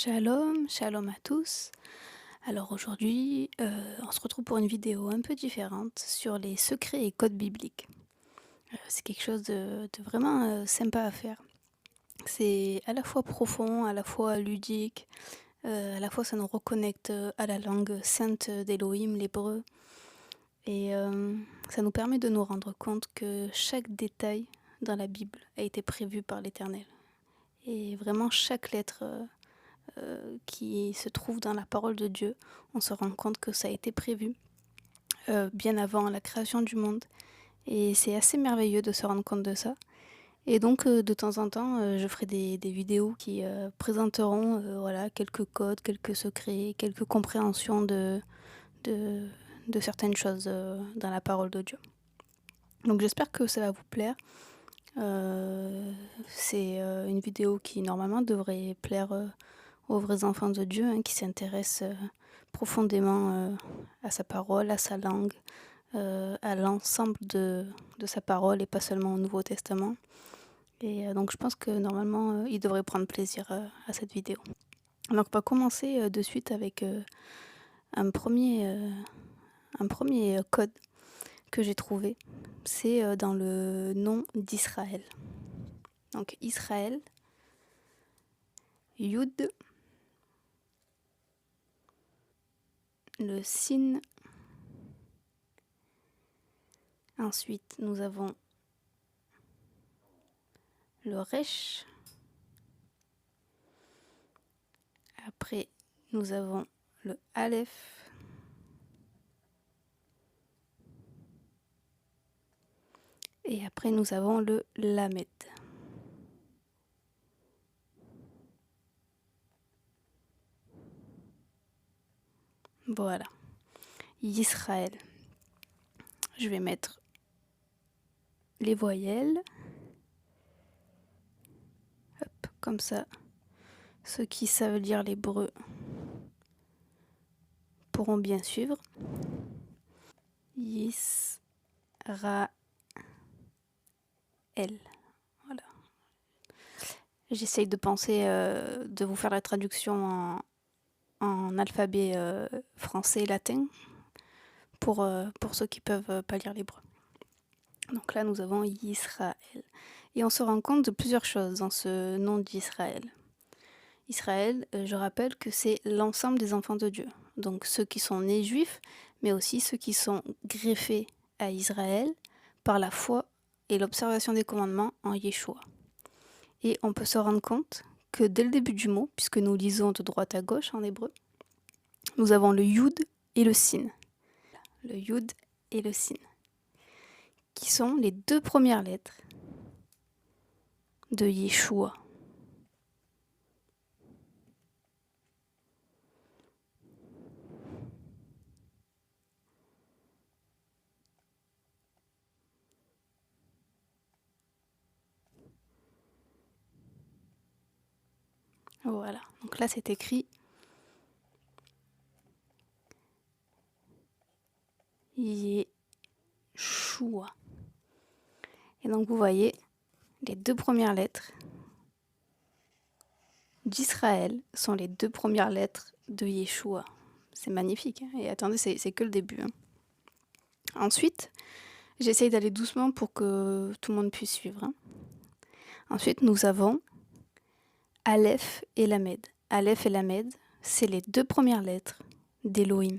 Shalom, shalom à tous. Alors aujourd'hui, on se retrouve pour une vidéo un peu différente sur les secrets et codes bibliques. C'est quelque chose de vraiment sympa à faire. C'est à la fois profond, à la fois ludique, à la fois ça nous reconnecte à la langue sainte d'Élohim, l'hébreu. Et ça nous permet de nous rendre compte que chaque détail dans la Bible a été prévu par l'Éternel. Et vraiment chaque lettre qui se trouve dans la parole de Dieu, on se rend compte que ça a été prévu bien avant la création du monde. Et c'est assez merveilleux de se rendre compte de ça. Et donc de temps en temps, je ferai des vidéos qui présenteront voilà, quelques codes, quelques secrets, quelques compréhensions de, de certaines choses dans la parole de Dieu. Donc j'espère que ça va vous plaire. C'est une vidéo qui normalement devrait plaire aux vrais enfants de Dieu, hein, qui s'intéressent profondément à sa parole, à sa langue, à l'ensemble de sa parole et pas seulement au Nouveau Testament. Et donc je pense que normalement ils devraient prendre plaisir à cette vidéo. Donc on va commencer de suite avec un premier code que j'ai trouvé. C'est dans le nom d'Israël. Donc Israël, Yud, le Sin. Ensuite, nous avons le Resh. Après, nous avons le Aleph. Et après, nous avons le Lamed. Voilà. Israël. Je vais mettre les voyelles. Hop, comme ça. Ceux qui savent lire l'hébreu pourront bien suivre. Yisraël. Voilà. J'essaye de penser, de vous faire la traduction en alphabet français et latin pour ceux qui peuvent pas lire l'hébreu. Donc là, nous avons Israël. Et on se rend compte de plusieurs choses dans ce nom d'Israël. Israël, je rappelle que c'est l'ensemble des enfants de Dieu. Donc ceux qui sont nés juifs, mais aussi ceux qui sont greffés à Israël par la foi et l'observation des commandements en Yeshua. Et on peut se rendre compte que dès le début du mot, puisque nous lisons de droite à gauche en hébreu, nous avons le Yud et le Sin. Le Yud et le Sin, qui sont les deux premières lettres de Yeshua. Voilà, donc là c'est écrit Yeshua. Et donc vous voyez, les deux premières lettres d'Israël sont les deux premières lettres de Yeshua. C'est magnifique, hein. Et attendez, c'est que le début, hein. Ensuite, j'essaye d'aller doucement pour que tout le monde puisse suivre, hein. Ensuite, nous avons Aleph et Lamed. Aleph et Lamed, c'est les deux premières lettres d'Elohim.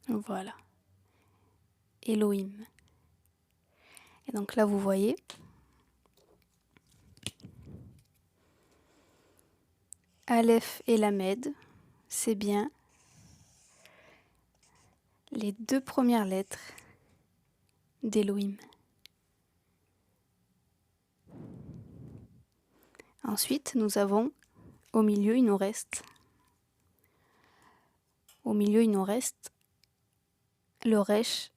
Voilà. Elohim. Et donc là, vous voyez, Aleph et Lamed, c'est bien les deux premières lettres d'Elohim. Ensuite, nous avons, au milieu, il nous reste le Resh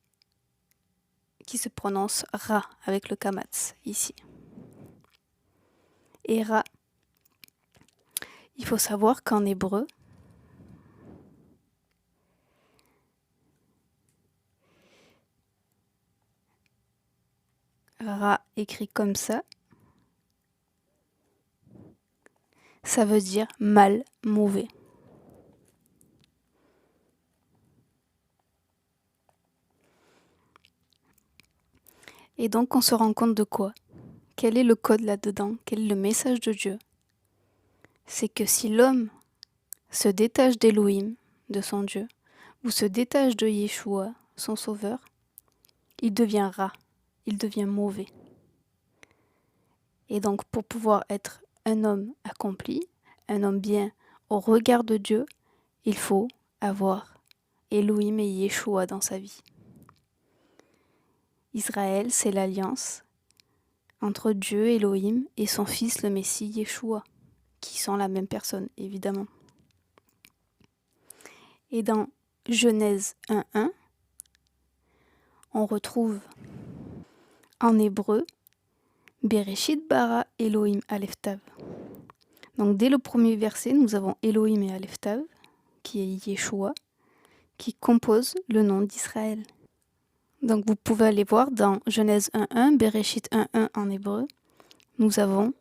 qui se prononce Ra avec le Kamatz ici. Et Ra, il faut savoir qu'en hébreu, Ra écrit comme ça veut dire mal, mauvais. Et donc on se rend compte de quoi? Quel est le code là-dedans? Quel est le message de Dieu? C'est que si l'homme se détache d'Élohim, de son Dieu, ou se détache de Yeshua, son sauveur, il devient Ra, il devient mauvais. Et donc pour pouvoir être un homme accompli, un homme bien au regard de Dieu, il faut avoir Elohim et Yeshua dans sa vie. Israël, c'est l'alliance entre Dieu, Elohim, et son fils, le Messie, Yeshua, qui sont la même personne, évidemment. Et dans Genèse 1.1, on retrouve en hébreu Bereshit bara Elohim Aleph Tav. Donc dès le premier verset, nous avons Elohim et Aleph Tav, qui est Yeshua, qui compose le nom d'Israël. Donc vous pouvez aller voir dans Genèse 1.1, Bereshit 1.1 en hébreu, nous avons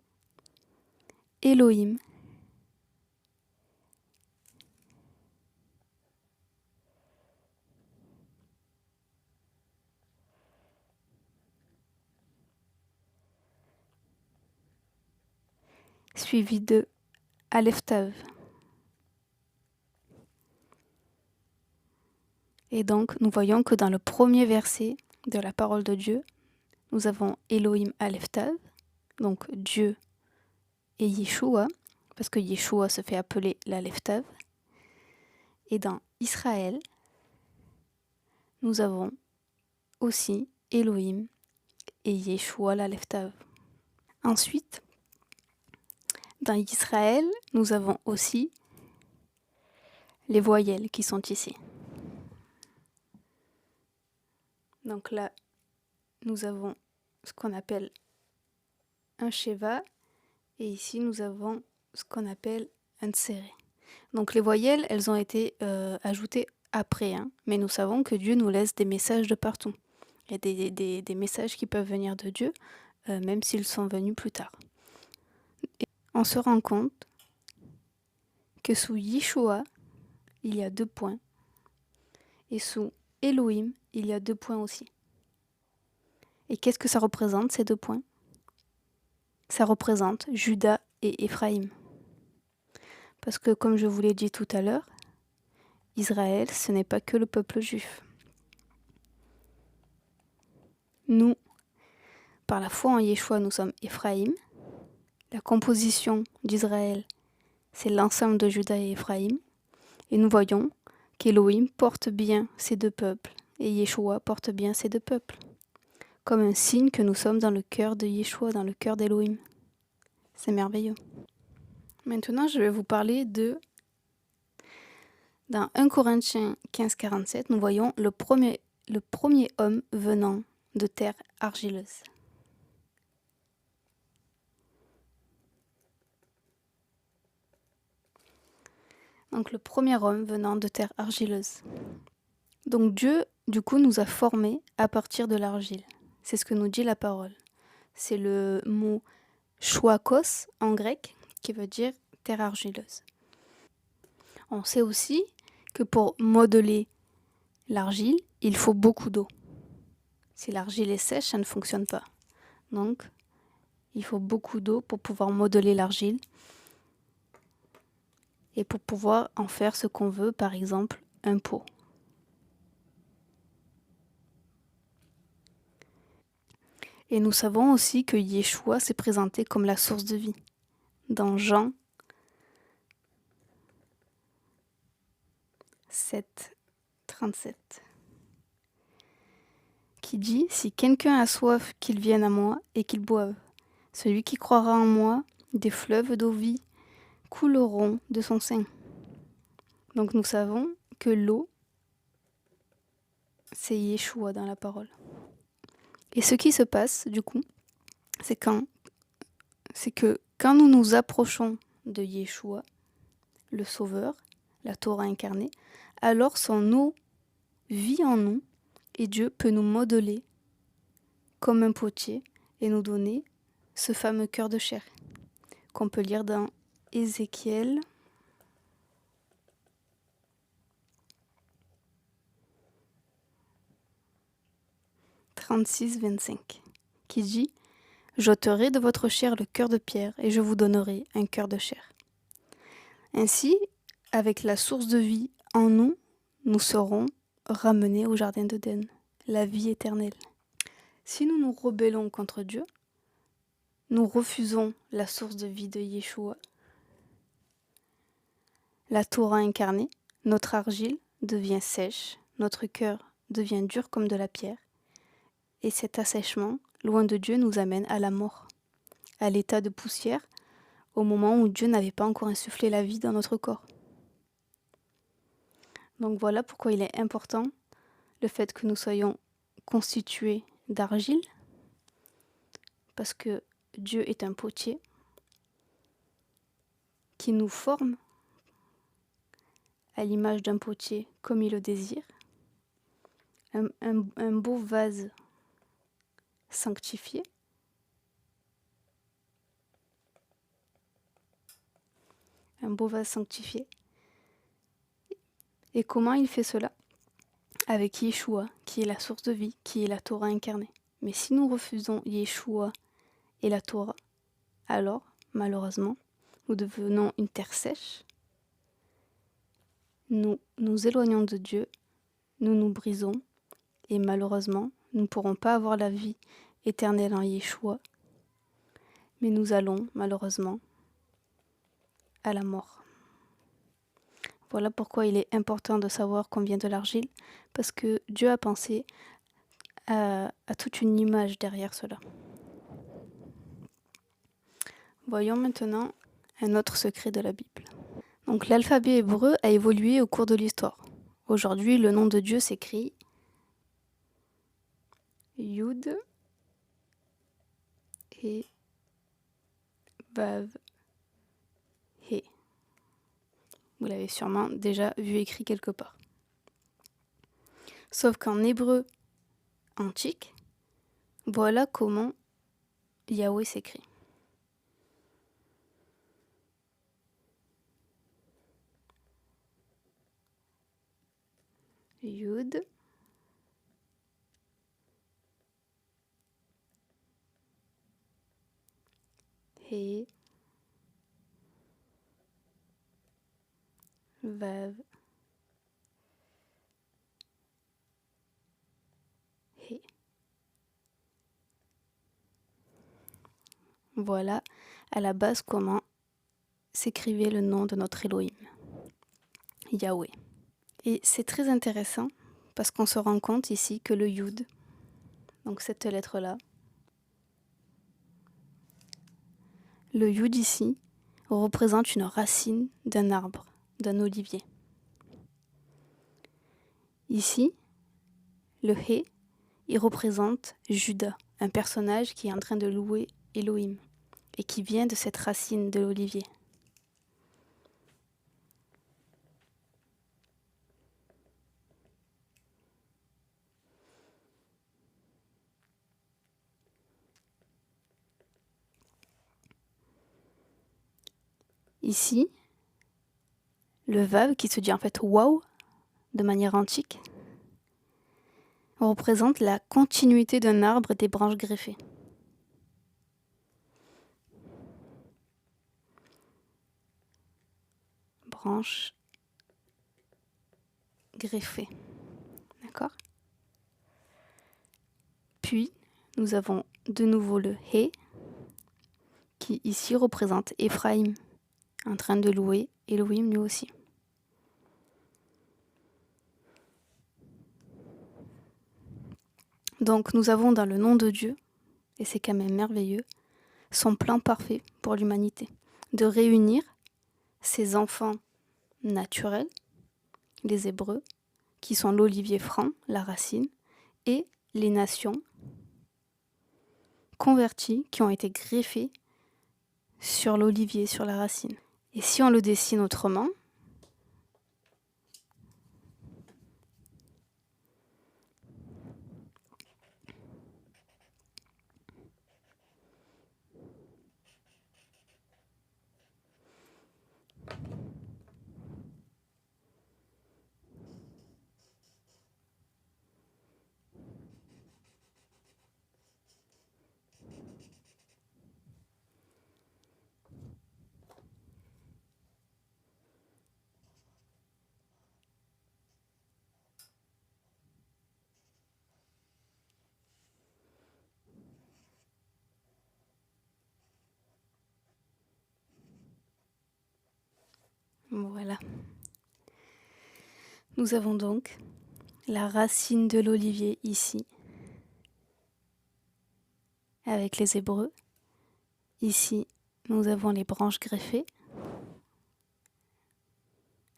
Elohim. Suivi de Aleph Tav. Et donc, nous voyons que dans le premier verset de la parole de Dieu, nous avons Elohim Aleph Tav, donc Dieu et Yeshua, parce que Yeshua se fait appeler l'Aleph Tav. Et dans Israël, nous avons aussi Elohim et Yeshua l'Aleph Tav. Ensuite, dans Israël, nous avons aussi les voyelles qui sont ici. Donc là, nous avons ce qu'on appelle un Sheva, et ici nous avons ce qu'on appelle un Tséré. Donc les voyelles, elles ont été ajoutées après, mais nous savons que Dieu nous laisse des messages de partout. Il y a des messages qui peuvent venir de Dieu, même s'ils sont venus plus tard. Et on se rend compte que sous Yeshua, il y a 2 points, et sous Elohim, il y a 2 points aussi. Et qu'est-ce que ça représente, ces 2 points? Ça représente Juda et Éphraïm. Parce que, comme je vous l'ai dit tout à l'heure, Israël, ce n'est pas que le peuple juif. Nous, par la foi en Yeshua, nous sommes Éphraïm. La composition d'Israël, c'est l'ensemble de Juda et Éphraïm. Et nous voyons qu'Élohim porte bien ces 2 peuples et Yeshua porte bien ces 2 peuples. Comme un signe que nous sommes dans le cœur de Yeshua, dans le cœur d'Élohim. C'est merveilleux. Maintenant, je vais vous parler dans 1 Corinthiens 15.47, nous voyons le premier homme venant de terre argileuse. Donc le premier homme venant de terre argileuse. Donc Dieu, du coup, nous a formés à partir de l'argile. C'est ce que nous dit la parole. C'est le mot chouakos en grec qui veut dire terre argileuse. On sait aussi que pour modeler l'argile, il faut beaucoup d'eau. Si l'argile est sèche, ça ne fonctionne pas. Donc, il faut beaucoup d'eau pour pouvoir modeler l'argile et pour pouvoir en faire ce qu'on veut, par exemple un pot. Et nous savons aussi que Yeshua s'est présenté comme la source de vie. Dans Jean 7.37, qui dit « Si quelqu'un a soif, qu'il vienne à moi et qu'il boive. Celui qui croira en moi, des fleuves d'eau vie couleront de son sein. » Donc nous savons que l'eau, c'est Yeshua dans la parole. Et ce qui se passe, du coup, c'est que Quand nous nous approchons de Yeshua, le Sauveur, la Torah incarnée, alors son eau vit en nous et Dieu peut nous modeler comme un potier et nous donner ce fameux cœur de chair qu'on peut lire dans Ézéchiel 36, 25, qui dit « J'ôterai de votre chair le cœur de pierre et je vous donnerai un cœur de chair. » Ainsi, avec la source de vie en nous, nous serons ramenés au jardin d'Éden, la vie éternelle. Si nous nous rebellons contre Dieu, nous refusons la source de vie de Yeshua, la Torah incarnée, notre argile devient sèche, notre cœur devient dur comme de la pierre, et cet assèchement, loin de Dieu, nous amène à la mort, à l'état de poussière, au moment où Dieu n'avait pas encore insufflé la vie dans notre corps. Donc voilà pourquoi il est important le fait que nous soyons constitués d'argile, parce que Dieu est un potier qui nous forme à l'image d'un potier comme il le désire, un beau vase sanctifié, Et comment il fait cela? Avec Yeshua, qui est la source de vie, qui est la Torah incarnée. Mais si nous refusons Yeshua et la Torah, alors, malheureusement, nous devenons une terre sèche, nous nous éloignons de Dieu, nous nous brisons, et malheureusement, nous ne pourrons pas avoir la vie éternelle en Yeshua, mais nous allons, malheureusement, à la mort. Voilà pourquoi il est important de savoir qu'on vient de l'argile, parce que Dieu a pensé à toute une image derrière cela. Voyons maintenant un autre secret de la Bible. Donc l'alphabet hébreu a évolué au cours de l'histoire. Aujourd'hui, le nom de Dieu s'écrit Yud et Vav He. Vous l'avez sûrement déjà vu écrit quelque part. Sauf qu'en hébreu antique, voilà comment Yahweh s'écrit. Yud, He, Vav, He. Voilà à la base comment s'écrivait le nom de notre Elohim, Yahweh. Et c'est très intéressant parce qu'on se rend compte ici que le Yud, donc cette lettre-là, le Yud ici représente une racine d'un arbre, d'un olivier. Ici, le He, il représente Judas, un personnage qui est en train de louer Elohim et qui vient de cette racine de l'olivier. Ici, le Vav, qui se dit en fait Waouh, de manière antique, représente la continuité d'un arbre et des branches greffées. Branches greffées. D'accord ? Puis, nous avons de nouveau le He, qui ici représente Éphraïm, en train de louer Elohim lui aussi. Donc nous avons dans le nom de Dieu, et c'est quand même merveilleux, son plan parfait pour l'humanité, de réunir ses enfants naturels, les Hébreux, qui sont l'olivier franc, la racine, et les nations converties qui ont été greffées sur l'olivier, sur la racine. Et si on le dessine autrement, voilà. Nous avons donc la racine de l'olivier ici, avec les Hébreux. Ici, nous avons les branches greffées,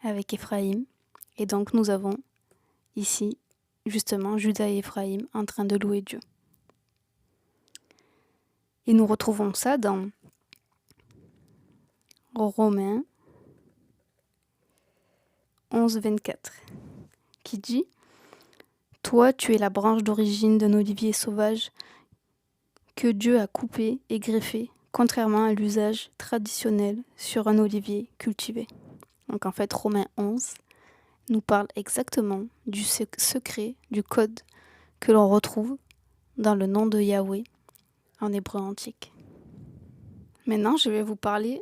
avec Éphraïm. Et donc nous avons ici, justement, Juda et Éphraïm en train de louer Dieu. Et nous retrouvons ça dans Romains 11, 24, qui dit « Toi, tu es la branche d'origine d'un olivier sauvage que Dieu a coupé et greffé, contrairement à l'usage traditionnel sur un olivier cultivé. » Donc en fait, Romains 11 nous parle exactement du secret, du code que l'on retrouve dans le nom de Yahweh en hébreu antique. Maintenant, je vais vous parler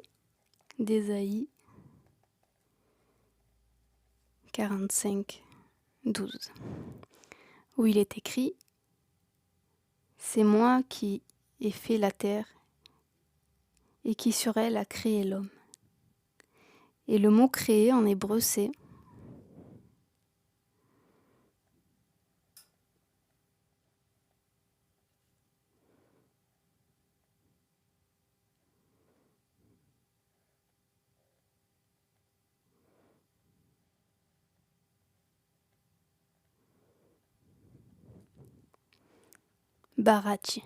d'Ésaïe 45, 12, où il est écrit « C'est moi qui ai fait la terre et qui sur elle a créé l'homme. » Et le mot créer en hébreu c'est barati.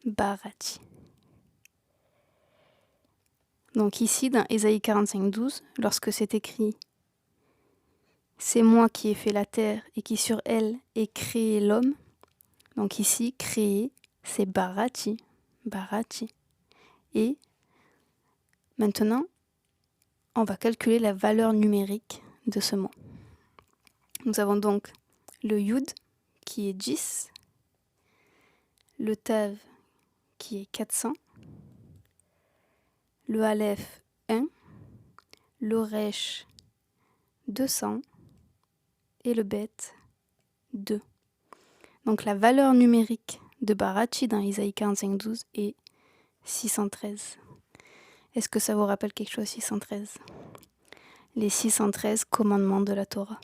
Barati. Donc ici, dans Ésaïe 45, 12, lorsque c'est écrit « C'est moi qui ai fait la terre et qui sur elle ai créé l'homme », donc ici, créer, c'est barati, barati. Et maintenant, on va calculer la valeur numérique de ce mot. Nous avons donc le yud qui est 10, le tav qui est 400, le aleph 1, le resh 200 et le bet 2. Donc la valeur numérique de Barachi dans Isaïe 45, 12 est 613. Est-ce que ça vous rappelle quelque chose, 613 ? Les 613 commandements de la Torah.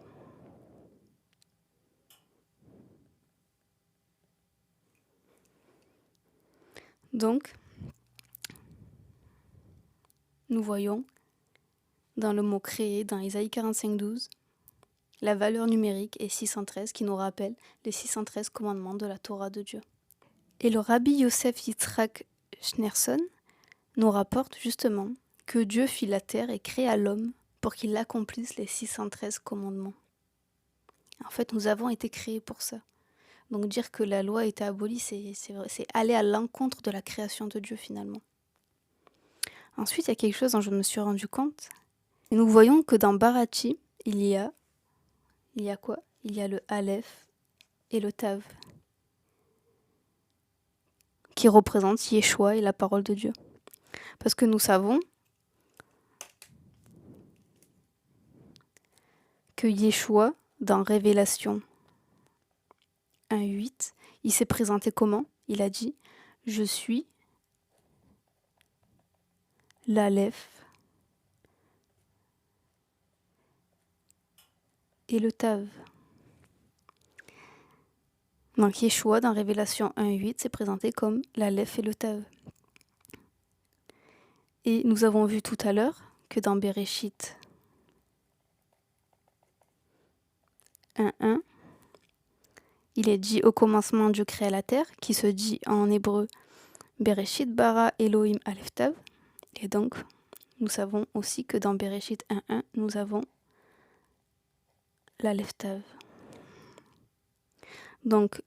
Donc, nous voyons dans le mot créé, dans Isaïe 45, 12, la valeur numérique est 613 qui nous rappelle les 613 commandements de la Torah de Dieu. Et le rabbi Yosef Yitzhak Schneerson nous rapporte justement que Dieu fit la terre et créa l'homme pour qu'il accomplisse les 613 commandements. En fait, nous avons été créés pour ça. Donc dire que la loi était abolie, c'est aller à l'encontre de la création de Dieu finalement. Ensuite, il y a quelque chose dont je me suis rendu compte. Et nous voyons que dans Barachi, il y a quoi ? Il y a le Aleph et le Tav, qui représentent Yeshua et la parole de Dieu. Parce que nous savons que Yeshua, dans Révélation 1.8, il s'est présenté comment ? Il a dit « Je suis l'Aleph et le Tav ». Donc Yeshua, dans Révélation 1.8, s'est présenté comme l'Aleph et le Tav. Et nous avons vu tout à l'heure que dans Bereshit 1.1, il est dit au commencement Dieu créa la terre, qui se dit en hébreu Bereshit bara Elohim Aleph Tav. Et donc, nous savons aussi que dans Bereshit 1.1, nous avons l'Aleph Tav. Donc,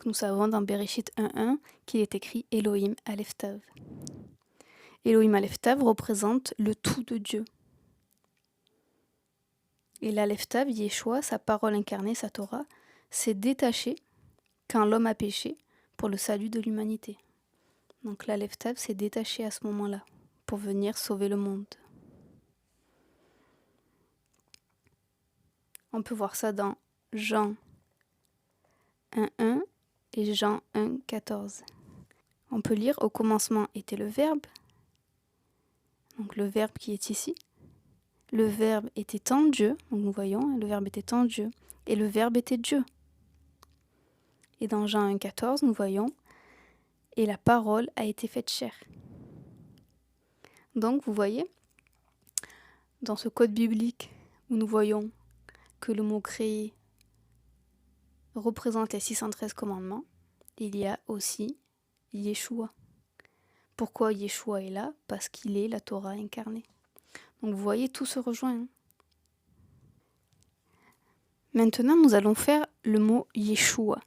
nous savons dans Bereshit 1.1 qu'il est écrit Elohim Aleph Tav. Elohim Aleph Tav représente le tout de Dieu. Et l'Aleph Tav, Yeshua, sa parole incarnée, sa Torah, s'est détaché quand l'homme a péché pour le salut de l'humanité. Donc l'Aleph Tav s'est détaché à ce moment-là pour venir sauver le monde. On peut voir ça dans Jean 1.1 et Jean 1.14. On peut lire « Au commencement était le Verbe », donc le Verbe qui est ici. Le Verbe était en Dieu, donc nous voyons, le Verbe était en Dieu, et le Verbe était Dieu. Et dans Jean 1.14, nous voyons « Et la parole a été faite chair ». Donc vous voyez, dans ce code biblique où nous voyons que le mot « créer » représente les 613 commandements, il y a aussi Yeshua. Pourquoi Yeshua est là? Parce qu'il est la Torah incarnée. Donc vous voyez, tout se rejoint. Maintenant, nous allons faire le mot Yeshua.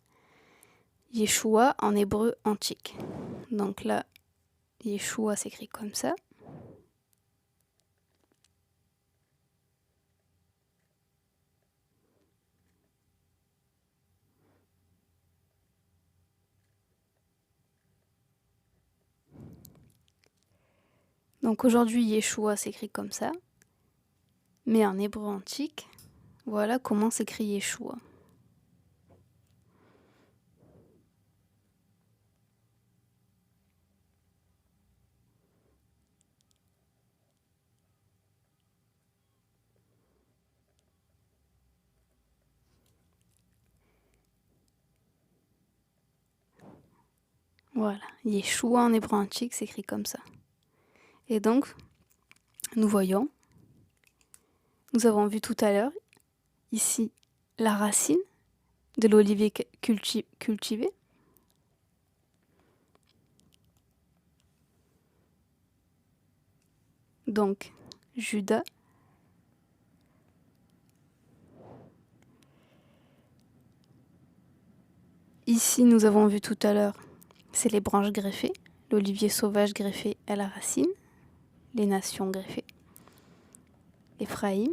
Yeshua en hébreu antique. Donc là, Yeshua s'écrit comme ça. Donc aujourd'hui, Yeshua s'écrit comme ça. Mais en hébreu antique, voilà comment s'écrit Yeshua. Voilà, Yeshua en hébreu antique s'écrit comme ça. Et donc, nous voyons, nous avons vu tout à l'heure, ici, la racine de l'olivier cultivé. Donc, Judas. Ici, nous avons vu tout à l'heure, c'est les branches greffées, l'olivier sauvage greffé à la racine, les nations greffées, Éphraïm.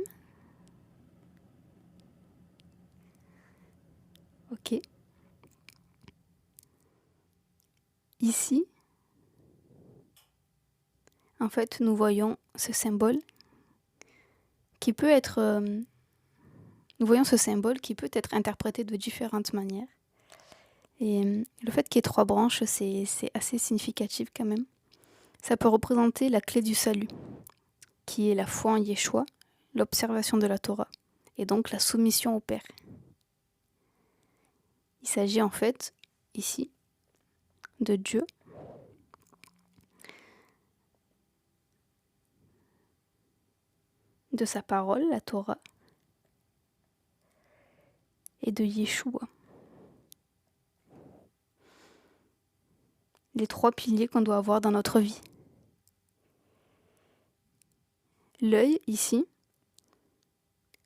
Ok. Ici, en fait, nous voyons ce symbole qui peut être... nous voyons ce symbole qui peut être interprété de différentes manières. Et le fait qu'il y ait 3 branches, c'est assez significatif quand même. Ça peut représenter la clé du salut, qui est la foi en Yeshua, l'observation de la Torah, et donc la soumission au Père. Il s'agit en fait, ici, de Dieu, de sa parole, la Torah, et de Yeshua. Les 3 piliers qu'on doit avoir dans notre vie. L'œil, ici,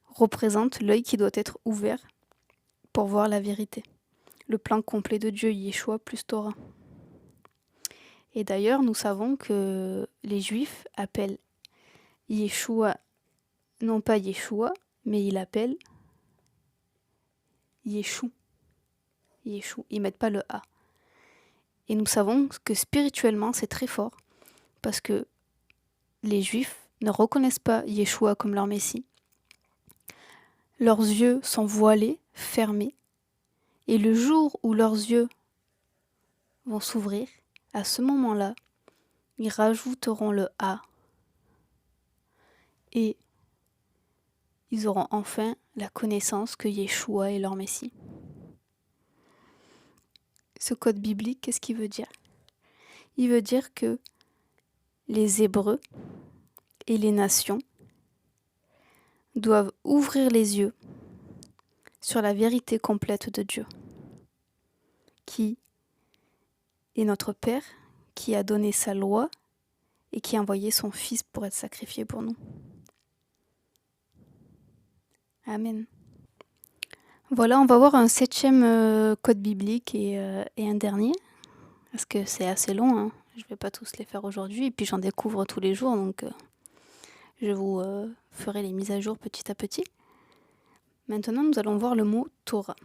représente l'œil qui doit être ouvert pour voir la vérité. Le plan complet de Dieu, Yeshua plus Torah. Et d'ailleurs, nous savons que les Juifs appellent Yeshua, non pas Yeshua, mais ils l'appellent Yeshou. Yeshou, ils ne mettent pas le A. Et nous savons que spirituellement, c'est très fort, parce que les Juifs ne reconnaissent pas Yeshua comme leur Messie. Leurs yeux sont voilés, fermés, et le jour où leurs yeux vont s'ouvrir, à ce moment-là, ils rajouteront le A. Et ils auront enfin la connaissance que Yeshua est leur Messie. ce code biblique, qu'est-ce qu'il veut dire? Il veut dire que les Hébreux et les nations doivent ouvrir les yeux sur la vérité complète de Dieu, qui est notre Père, qui a donné sa loi et qui a envoyé son Fils pour être sacrifié pour nous. Amen. Voilà, on va voir un 7e code biblique et un dernier, parce que c'est assez long, hein. Je ne vais pas tous les faire aujourd'hui, et puis j'en découvre tous les jours, donc je vous ferai les mises à jour petit à petit. Maintenant, nous allons voir le mot Torah.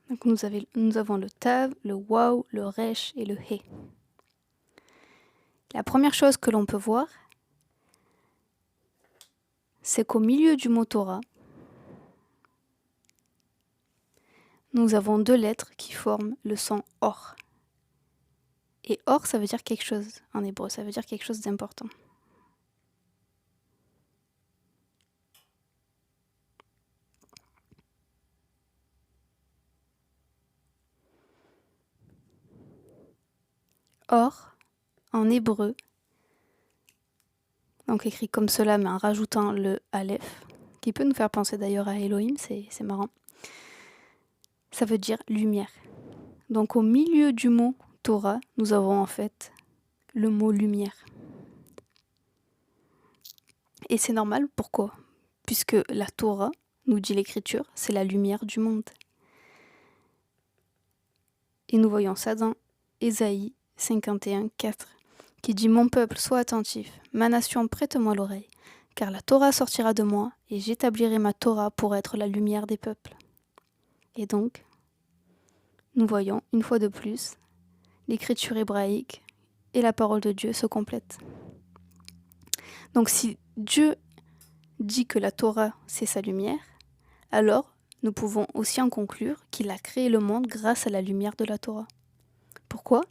Donc nous avons le Tav, le Waw, le Resh et le He. La première chose que l'on peut voir, c'est qu'au milieu du mot Torah, nous avons 2 lettres qui forment le son Or. Et Or, ça veut dire quelque chose en hébreu, ça veut dire quelque chose d'important. Or, en hébreu, donc écrit comme cela, mais en rajoutant le Aleph, qui peut nous faire penser d'ailleurs à Elohim, c'est marrant. Ça veut dire lumière. Donc au milieu du mot Torah, nous avons en fait le mot lumière. Et c'est normal, pourquoi? Puisque la Torah, nous dit l'Écriture, c'est la lumière du monde. Et nous voyons ça dans Ésaïe 51, 4, qui dit « Mon peuple, sois attentif, ma nation, prête-moi l'oreille, car la Torah sortira de moi, et j'établirai ma Torah pour être la lumière des peuples. » Et donc, nous voyons, une fois de plus, l'Écriture hébraïque et la parole de Dieu se complètent. Donc si Dieu dit que la Torah, c'est sa lumière, alors nous pouvons aussi en conclure qu'il a créé le monde grâce à la lumière de la Torah. Pourquoi?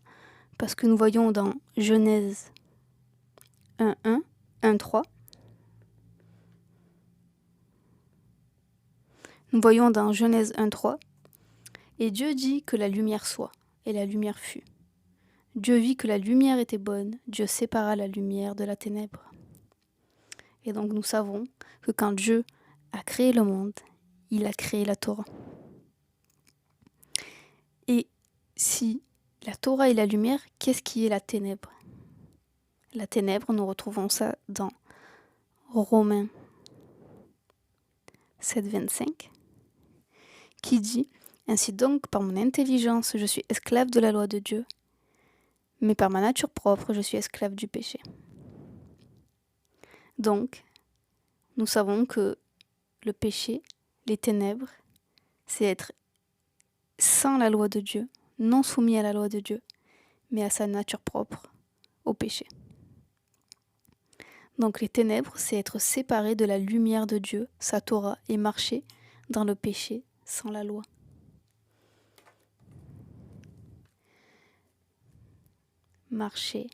Parce que nous voyons dans Genèse 1.1, 1.3, nous voyons dans Genèse 1.3, et Dieu dit que la lumière soit, et la lumière fut. Dieu vit que la lumière était bonne, Dieu sépara la lumière de la ténèbre. Et donc nous savons que quand Dieu a créé le monde, il a créé la Torah. Et si la Torah est la lumière, qu'est-ce qui est la ténèbre? La ténèbre, nous retrouvons ça dans Romains 7.25, qui dit « Ainsi donc, par mon intelligence, je suis esclave de la loi de Dieu, mais par ma nature propre, je suis esclave du péché. » Donc, nous savons que le péché, les ténèbres, c'est être sans la loi de Dieu, non soumis à la loi de Dieu, mais à sa nature propre, au péché. Donc les ténèbres, c'est être séparé de la lumière de Dieu, sa Torah, et marcher dans le péché sans la loi. Marcher.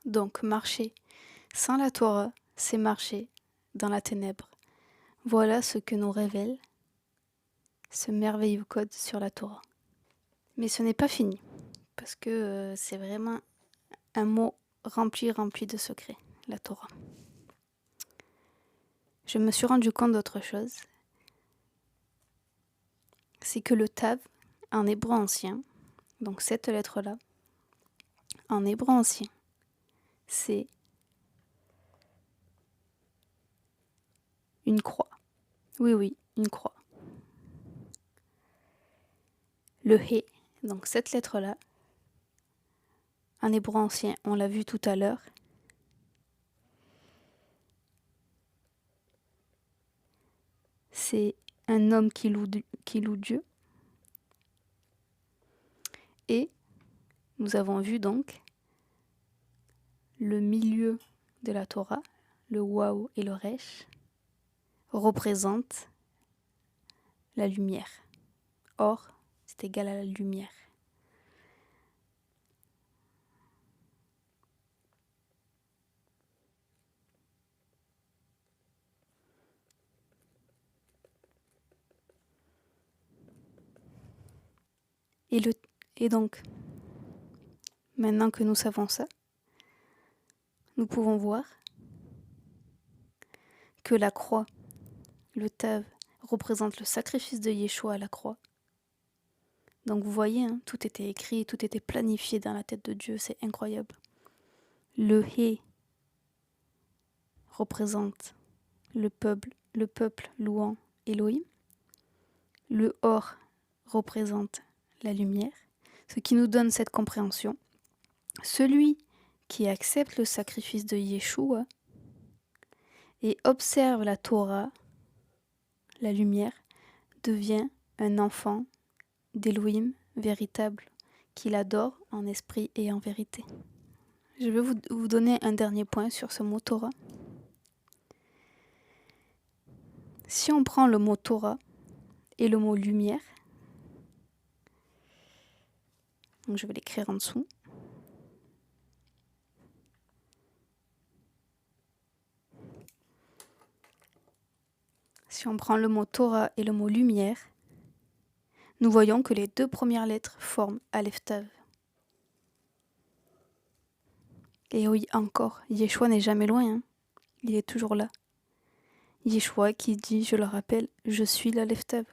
Donc marcher sans la Torah, c'est marcher dans la ténèbre. Voilà ce que nous révèle ce merveilleux code sur la Torah. Mais ce n'est pas fini, parce que c'est vraiment un mot rempli de secrets, la Torah. Je me suis rendu compte d'autre chose, c'est que le Tav, en hébreu ancien, donc cette lettre-là, en hébreu ancien, c'est une croix. Oui, une croix. Le He, donc cette lettre-là, en hébreu ancien, on l'a vu tout à l'heure, c'est un homme qui loue Dieu. Et nous avons vu donc le milieu de la Torah, le Waou et le Resh, représentent la lumière. Or, c'est égal à la lumière. Et donc, maintenant que nous savons ça, nous pouvons voir que la croix, le Tav, représente le sacrifice de Yeshua à la croix. Donc vous voyez, hein, tout était écrit, tout était planifié dans la tête de Dieu, c'est incroyable. Le He représente le peuple louant Elohim. Le Or représente la lumière, ce qui nous donne cette compréhension. Celui qui accepte le sacrifice de Yeshua et observe la Torah, la lumière, devient un enfant d'Elohim véritable, qu'il adore en esprit et en vérité. Je vais vous donner un dernier point sur ce mot Torah. Si on prend le mot Torah et le mot lumière, donc je vais l'écrire en dessous. Si on prend le mot Torah et le mot lumière, nous voyons que les deux premières lettres forment Aleph Tav. Et oui, encore, Yeshua n'est jamais loin, hein. Il est toujours là. Yeshua qui dit, je le rappelle, je suis l'Aleph Tav.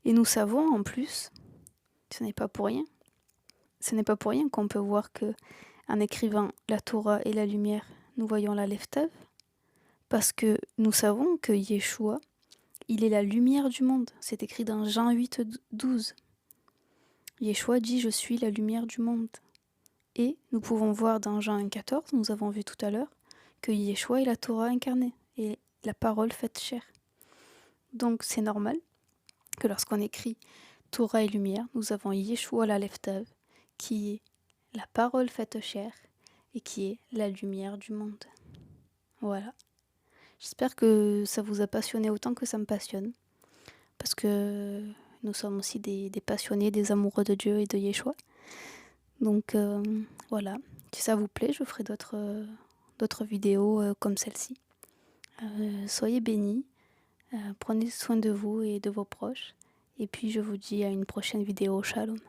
Et nous savons en plus, ce n'est pas pour rien qu'on peut voir que en écrivant la Torah et la lumière, nous voyons l'Aleph Tav, parce que nous savons que Yeshua, il est la lumière du monde. C'est écrit dans Jean 8, 12. Yeshua dit, je suis la lumière du monde. Et nous pouvons voir dans Jean 1, 14, nous avons vu tout à l'heure, que Yeshua est la Torah incarnée, et la parole faite chair. Donc c'est normal que lorsqu'on écrit Torah et lumière, nous avons Yeshua l'Aleph Tav, qui est la parole faite chair, et qui est la lumière du monde. Voilà. J'espère que ça vous a passionné autant que ça me passionne, parce que nous sommes aussi des passionnés, des amoureux de Dieu et de Yeshua. Donc voilà, si ça vous plaît, je ferai d'autres vidéos comme celle-ci. Soyez bénis, prenez soin de vous et de vos proches, et puis je vous dis à une prochaine vidéo. Shalom.